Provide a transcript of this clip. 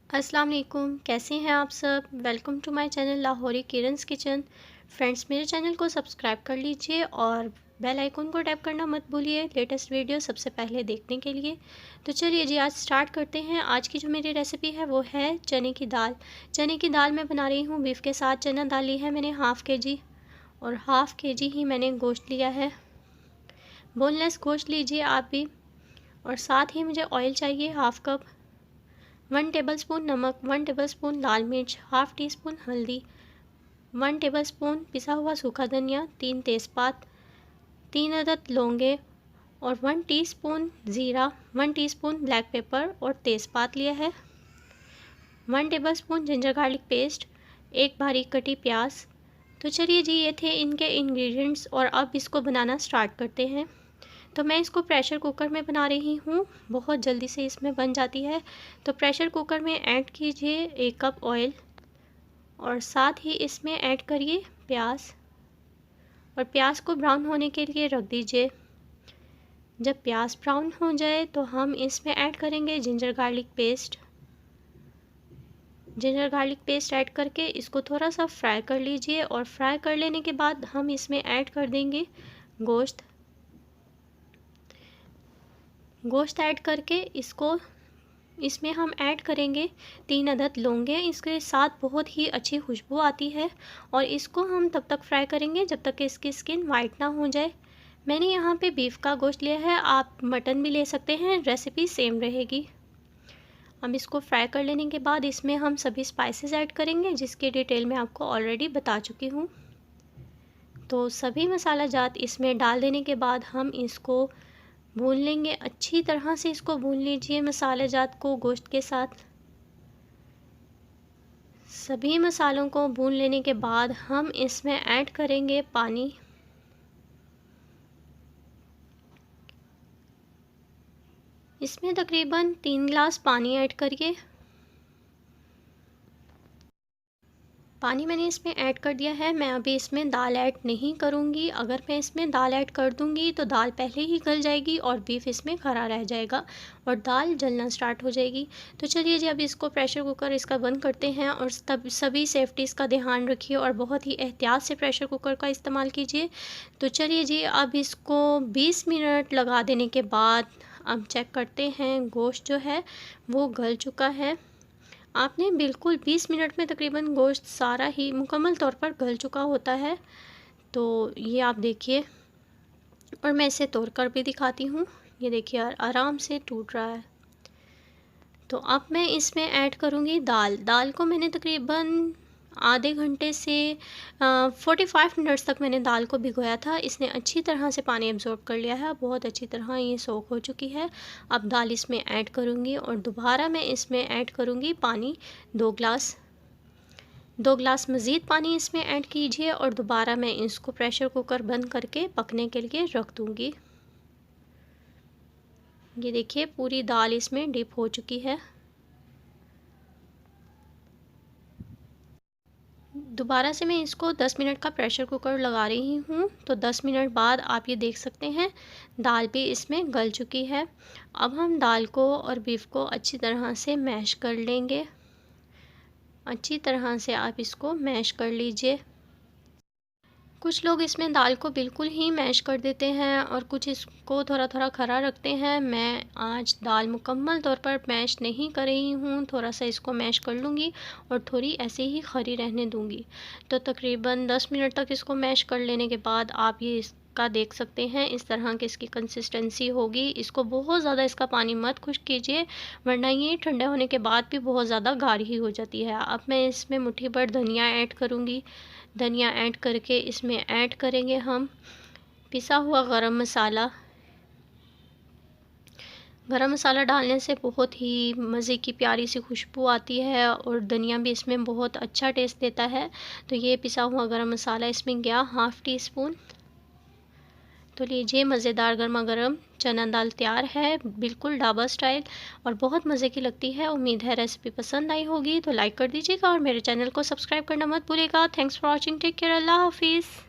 अस्सलाम वालेकुम, कैसे हैं आप सब। Welcome to my channel Lahori Kiran's kitchen. Friends, मेरे चैनल को सब्सक्राइब कर लीजिए और बेल आइकन को टैप करना मत भूलिए लेटेस्ट वीडियो सबसे पहले देखने के लिए। तो चलिए जी, आज स्टार्ट करते हैं। आज की जो मेरी रेसिपी है वो है चने की दाल। चने की दाल मैं बना रही हूँ बीफ के साथ। चना दाल ली है मैंने हाफ़ के जी और हाफ़ के जी ही मैंने गोश्त लिया है। बोनलेस गोश्त लीजिए आप भी। और साथ ही मुझे ऑयल चाहिए हाफ़ कप, 1 टेबलस्पून नमक, 1 टेबलस्पून लाल मिर्च, हाफ़ टी स्पून हल्दी, 1 टेबलस्पून पिसा हुआ सूखा धनिया, 3 तेज़पात, 3 अदद लौंगे और 1 टीस्पून ज़ीरा, 1 टीस्पून ब्लैक पेपर और तेज़पात लिया है, 1 टेबलस्पून जिंजर गार्लिक पेस्ट, एक बारीक कटी प्याज। तो चलिए जी, ये थे इनके इंग्रेडिएंट्स और अब इसको बनाना स्टार्ट करते हैं। तो मैं इसको प्रेशर कुकर में बना रही हूँ, बहुत जल्दी से इसमें बन जाती है। तो प्रेशर कुकर में ऐड कीजिए 1 कप ऑयल और साथ ही इसमें ऐड करिए प्याज और प्याज को ब्राउन होने के लिए रख दीजिए। जब प्याज ब्राउन हो जाए तो हम इसमें ऐड करेंगे ginger garlic paste. Ginger garlic paste add करके इसको थोड़ा सा फ्राई कर लीजिए और फ्राई कर लेने के बाद हम इसमें ऐड कर देंगे गोश्त। गोश्त ऐड करके इसमें हम ऐड करेंगे 3 अदद लौंगे। इसके साथ बहुत ही अच्छी खुशबू आती है और इसको हम तब तक फ्राई करेंगे जब तक कि इसकी स्किन वाइट ना हो जाए। मैंने यहाँ पे बीफ का गोश्त लिया है, आप मटन भी ले सकते हैं, रेसिपी सेम रहेगी। अब इसको फ्राई कर लेने के बाद इसमें हम सभी स्पाइसेस ऐड करेंगे जिसकी डिटेल मैं आपको ऑलरेडी बता चुकी हूँ। तो सभी मसाला जात इसमें डाल देने के बाद हम इसको भून लेंगे। अच्छी तरह से इसको भून लीजिए मसाले जात को गोश्त के साथ। सभी मसालों को भून लेने के बाद हम इसमें ऐड करेंगे पानी। इसमें तकरीबन 3 गिलास पानी ऐड करिए। पानी मैंने इसमें ऐड कर दिया है। मैं अभी इसमें दाल ऐड नहीं करूँगी। अगर मैं इसमें दाल ऐड कर दूँगी तो दाल पहले ही गल जाएगी और बीफ इसमें खरा रह जाएगा और दाल जलना स्टार्ट हो जाएगी। तो चलिए जी, अब इसको प्रेशर कुकर इसका बंद करते हैं और तब सभी सेफ्टीज़ का ध्यान रखिए और बहुत ही एहतियात से प्रेशर कुकर का इस्तेमाल कीजिए। तो चलिए जी, अब इसको 20 मिनट लगा देने के बाद अब चेक करते हैं। गोश्त जो है वो गल चुका है। आपने बिल्कुल 20 मिनट में तकरीबन गोश्त सारा ही मुकम्मल तौर पर गल चुका होता है। तो ये आप देखिए और मैं इसे तोड़ कर भी दिखाती हूँ। ये देखिए आराम से टूट रहा है। तो अब मैं इसमें ऐड करूँगी दाल। दाल को मैंने तकरीबन आधे घंटे से 45 मिनट्स तक मैंने दाल को भिगोया था। इसने अच्छी तरह से पानी एब्जॉर्ब कर लिया है, बहुत अच्छी तरह ये सोख हो चुकी है। अब दाल इसमें ऐड करूँगी और दोबारा मैं इसमें ऐड करूँगी पानी 2 गिलास मज़ीद पानी इसमें ऐड कीजिए और दोबारा मैं इसको प्रेशर कुकर बंद करके पकने के लिए रख दूँगी। ये देखिए पूरी दाल इसमें डिप हो चुकी है। दोबारा से मैं इसको 10 मिनट का प्रेशर कुकर लगा रही हूँ। तो 10 मिनट बाद आप ये देख सकते हैं दाल भी इसमें गल चुकी है। अब हम दाल को और बीफ को अच्छी तरह से मैश कर लेंगे। अच्छी तरह से आप इसको मैश कर लीजिए। कुछ लोग इसमें दाल को बिल्कुल ही मैश कर देते हैं और कुछ इसको थोड़ा थोड़ा खरा रखते हैं। मैं आज दाल मुकम्मल तौर पर मैश नहीं कर रही हूँ, थोड़ा सा इसको मैश कर लूँगी और थोड़ी ऐसे ही खरी रहने दूँगी। तो तकरीबन 10 मिनट तक इसको मैश कर लेने के बाद आप ये इसका देख सकते हैं, इस तरह की इसकी कंसिस्टेंसी होगी। इसको बहुत ज़्यादा इसका पानी मत खुश्क कीजिए वरना ये ठंडे होने के बाद भी बहुत ज़्यादा गाढ़ी हो जाती है। अब मैं इसमें मुट्ठी भर धनिया ऐड करूँगी। धनिया ऐड करके इसमें ऐड करेंगे हम पिसा हुआ गरम मसाला। गरम मसाला डालने से बहुत ही मज़े की प्यारी सी खुशबू आती है और धनिया भी इसमें बहुत अच्छा टेस्ट देता है। तो ये पिसा हुआ गरम मसाला इसमें गया हाफ़ टी स्पून। तो लीजिए, मज़ेदार गर्मा गर्म चना दाल तैयार है, बिल्कुल ढाबा स्टाइल और बहुत मज़े की लगती है। उम्मीद है रेसिपी पसंद आई होगी, तो लाइक कर दीजिएगा और मेरे चैनल को सब्सक्राइब करना मत भूलिएगा। Thanks for watching, take care, अल्लाह हाफिज़।